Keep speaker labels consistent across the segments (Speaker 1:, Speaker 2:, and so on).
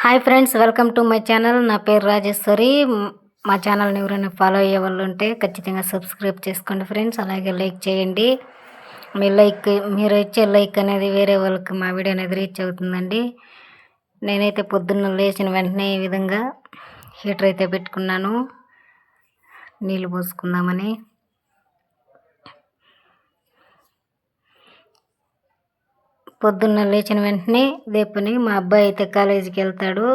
Speaker 1: Hi friends, welcome to my channel. నా పేరు రాజేశ్వరి. మా ఛానల్ని ఎవరైనా ఫాలో అయ్యే వాళ్ళు ఉంటే ఖచ్చితంగా సబ్స్క్రైబ్ చేసుకోండి ఫ్రెండ్స్. అలాగే లైక్ చేయండి. మీరు ఇచ్చే లైక్ అనేది వేరే వాళ్ళకి మా వీడియో అనేది రీచ్ అవుతుందండి. నేనైతే పొద్దున్న లేచిన వెంటనే ఈ విధంగా హీటర్ అయితే పెట్టుకున్నాను, నీళ్ళు పోసుకుందామని. పొద్దున్న లేచిన వెంటనే దేపుని మా అబ్బాయి అయితే కాలేజీకి వెళ్తాడు,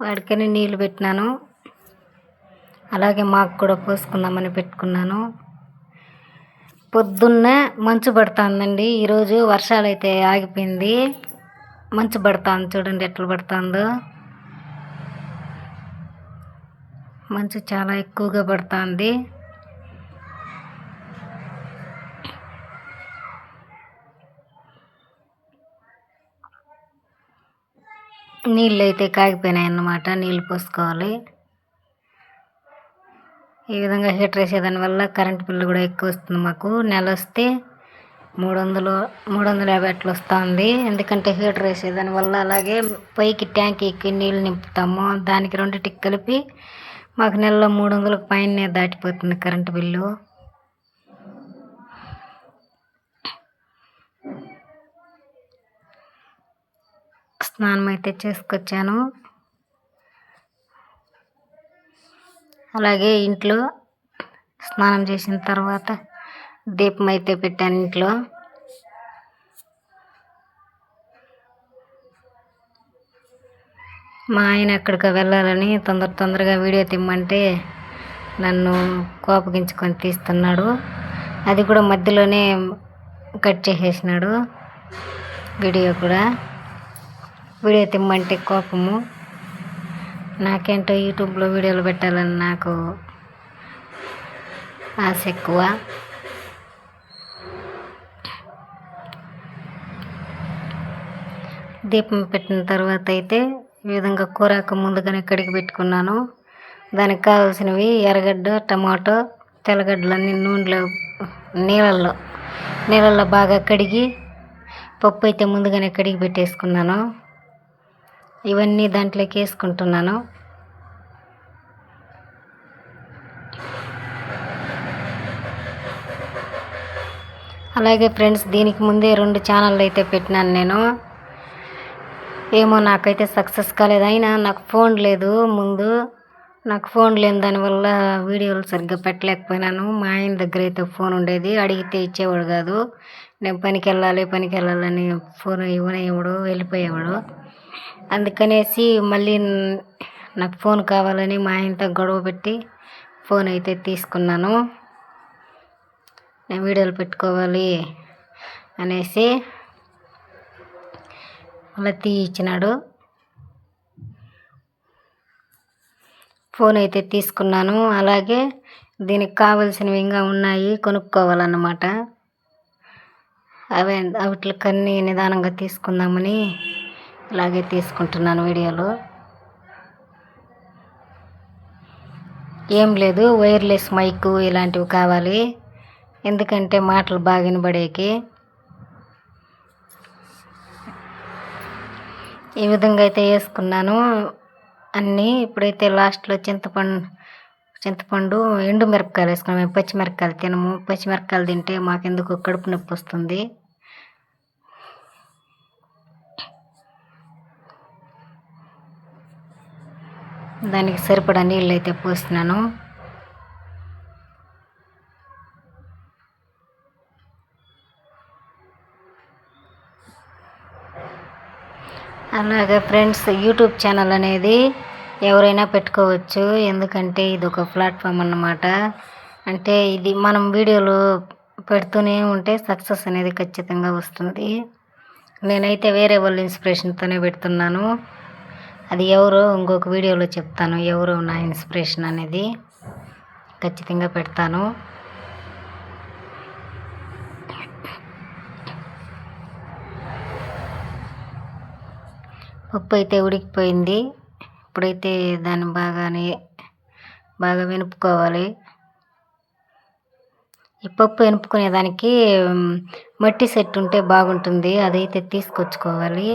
Speaker 1: వాడికని నీళ్ళు పెట్టినాను. అలాగే మాకు కూడా పోసుకుందామని పెట్టుకున్నాను. పొద్దున్న మంచు పడుతుందండి. ఈరోజు వర్షాలు అయితే ఆగిపోయింది. మంచు పడుతుంది, చూడండి ఎట్లా పడుతుందో. మంచు చాలా ఎక్కువగా పడుతుంది. నీళ్ళు అయితే కాగిపోయినాయి అన్నమాట, నీళ్ళు పోసుకోవాలి. ఈ విధంగా హీటర్ వేసేదానివల్ల కరెంట్ బిల్లు కూడా ఎక్కువ వస్తుంది. మాకు నెల వస్తే 350 అట్లా వస్తుంది. ఎందుకంటే హీటర్ వేసేదానివల్ల. అలాగే పైకి ట్యాంకీకి నీళ్ళు నింపుతాము, దానికి రెండింటికి కలిపి మాకు నెలలో 300కు పైనే దాటిపోతుంది కరెంటు బిల్లు. స్నానం అయితే చేసుకొచ్చాను. అలాగే ఇంట్లో స్నానం చేసిన తర్వాత దీపం అయితే పెట్టాను ఇంట్లో. మా ఆయన ఎక్కడికి వెళ్ళాలని తొందరగా వీడియో తీయమంటే నన్ను కోపగించుకొని తీస్తున్నాడు. అది కూడా మధ్యలోనే కట్ చేసేసినాడు వీడియో కూడా. వీడియో తీయమంటే కోపము. నాకేంటో యూట్యూబ్లో వీడియోలు పెట్టాలని నాకు ఆశ ఎక్కువ. దీపం పెట్టిన తర్వాత అయితే ఈ విధంగా కూరాకు ముందుగానే కడిగి పెట్టుకున్నాను. దానికి కావాల్సినవి ఎర్రగడ్డ, టమాటో, తెల్లగడ్డలన్నీ నీళ్ళల్లో బాగా కడిగి, పప్పు అయితే ముందుగానే కడిగి పెట్టేసుకున్నాను. ఇవన్నీ దాంట్లోకి వేసుకుంటున్నాను. అలాగే ఫ్రెండ్స్, దీనికి ముందే 2 ఛానళ్ళు అయితే పెట్టినాను నేను. ఏమో నాకైతే సక్సెస్ కాలేదు. అయినా నాకు ఫోన్ లేదు. ముందు నాకు ఫోన్ లేని దానివల్ల వీడియోలు సరిగ్గా పెట్టలేకపోయినాను. మా ఆయన దగ్గర అయితే ఫోన్ ఉండేది, అడిగితే ఇచ్చేవాడు కాదు. నేను పనికి వెళ్ళాలని ఫోన్ ఇవ్వడు, వెళ్ళిపోయేవాడు. అందుకనేసి మళ్ళీ నాకు ఫోన్ కావాలని మా ఆయనతో గొడవ పెట్టి ఫోన్ అయితే తీసుకున్నాను. నేను వీడియోలు పెట్టుకోవాలి అనేసి అలా ఇచ్చినాడు. ఫోన్ అయితే తీసుకున్నాను. అలాగే దీనికి కావాల్సినవి ఇంకా ఉన్నాయి, కొనుక్కోవాలన్నమాట. వాటికన్నీ నిదానంగా తీసుకుందామని ఇలాగే తీసుకుంటున్నాను వీడియోలు. ఏం లేదు, వైర్లెస్ మైక్ ఇలాంటివి కావాలి. ఎందుకంటే మాటలు బాగా వినబడేకి. ఈ విధంగా అయితే వేసుకున్నాను అన్నీ. ఇప్పుడైతే లాస్ట్లో చింతపండు ఎండు మిరపకాయలు వేసుకున్నాం. మేము పచ్చిమిరపకాయలు తినము. పచ్చిమిరపకాయలు తింటే మాకెందుకు కడుపు నొప్పి వస్తుంది. దానికి సరిపడా నీళ్ళు అయితే పోస్తున్నాను. అలాగే ఫ్రెండ్స్, యూట్యూబ్ ఛానల్ అనేది ఎవరైనా పెట్టుకోవచ్చు. ఎందుకంటే ఇది ఒక ప్లాట్ఫామ్ అన్నమాట. అంటే ఇది మనం వీడియోలు పెడుతూనే ఉంటే సక్సెస్ అనేది ఖచ్చితంగా వస్తుంది. నేనైతే వేరే వాళ్ళ ఇన్స్పిరేషన్తోనే పెడుతున్నాను. అది ఎవరో ఇంకొక వీడియోలో చెప్తాను, ఎవరో నా ఇన్స్పిరేషన్ అనేది ఖచ్చితంగా పెడతాను. పప్పు అయితే ఉడికిపోయింది. ఇప్పుడైతే దాన్ని బాగా వెనుపుకోవాలి. ఈ పప్పు వెనుపుకునేదానికి మట్టి సెట్ ఉంటే బాగుంటుంది, అదైతే తీసుకొచ్చుకోవాలి.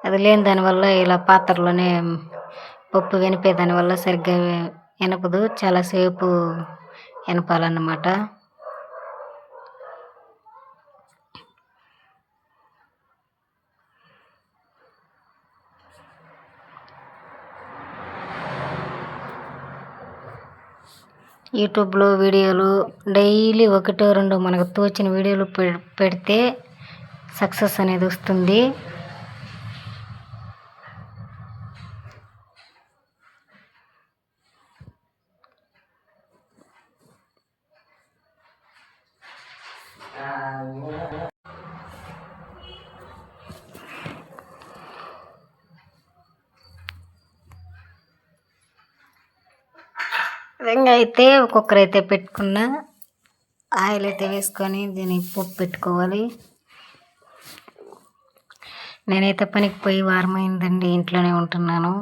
Speaker 1: అది లేని దానివల్ల ఇలా పాత్రలోనే పప్పు వెనిపే దానివల్ల సరిగ్గా ఎనపదు, చాలాసేపు ఎనపాలన్నమాట. యూట్యూబ్లో వీడియోలు డైలీ 1-2 మనకు తోచిన వీడియోలు పెడితే సక్సెస్ అనేది వస్తుంది. విధంగా అయితే కుక్కర్ అయితే పెట్టుకున్న, ఆయిల్ అయితే వేసుకొని దీన్ని పప్పు పెట్టుకోవాలి. నేనైతే పనికి పోయి వారం అయిందండి, ఇంట్లోనే ఉంటున్నాను.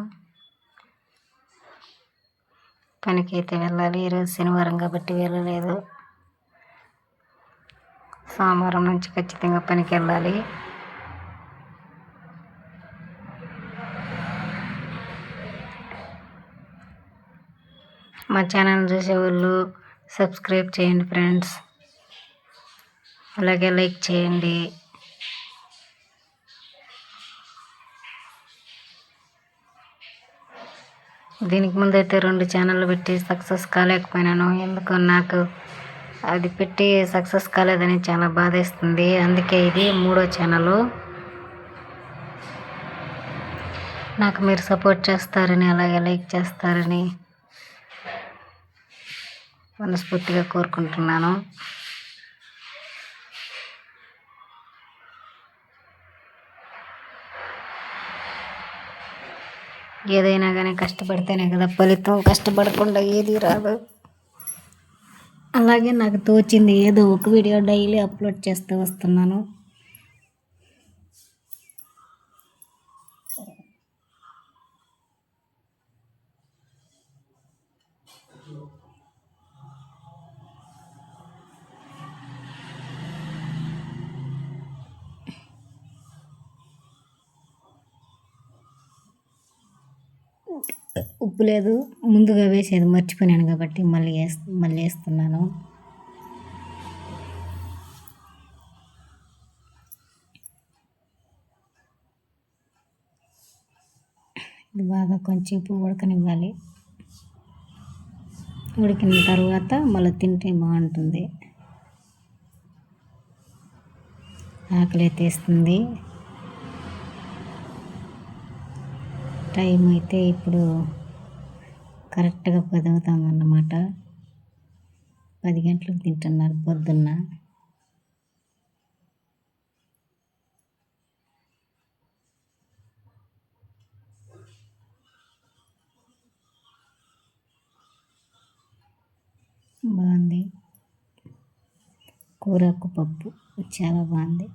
Speaker 1: పనికి అయితే వెళ్ళాలి. ఈరోజు శనివారం కాబట్టి వెళ్ళలేదు. సోమవారం నుంచి ఖచ్చితంగా పనికి వెళ్ళాలి. మా ఛానల్ చూసేవాళ్ళు సబ్స్క్రైబ్ చేయండి ఫ్రెండ్స్, అలాగే లైక్ చేయండి. దీనికి ముందైతే 2 ఛానళ్ళు పెట్టి సక్సెస్ కాలేకపోయినాను. ఎందుకో నాకు అది పెట్టి సక్సెస్ కాలేదని చాలా బాధేస్తుంది. అందుకే ఇది 3వ ఛానల్. నాకు మీరు సపోర్ట్ చేస్తారని, అలాగే లైక్ చేస్తారని మనస్ఫూర్తిగా కోరుకుంటున్నాను. ఏదైనా కానీ కష్టపడితేనే కదా ఫలితం, కష్టపడకుండా ఏది రాదు. అలాగే నాకు తోచింది ఏదో ఒక వీడియో డైలీ అప్లోడ్ చేస్తూ వస్తున్నాను. ఉప్పు లేదు, ముందుగా వేసేది మర్చిపోయాను కాబట్టి మళ్ళీ వేస్తున్నాను. ఇది బాగా కొంచెం ఉడకనివ్వాలి. ఉడికిన తర్వాత మళ్ళీ తింటే బాగుంటుంది. ఆకలి తీస్తుంది. టైం అయితే ఇప్పుడు కరెక్ట్గా 10 అవుతామన్నమాట. 10 గంటలకు తింటున్నారు పొద్దున్న. బాగుంది. కూరకు పప్పు చాలా బాగుంది.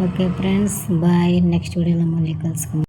Speaker 1: Okay friends, bye. నెక్స్ట్ వీడియోలో మళ్ళీ కలుసుకుందాం.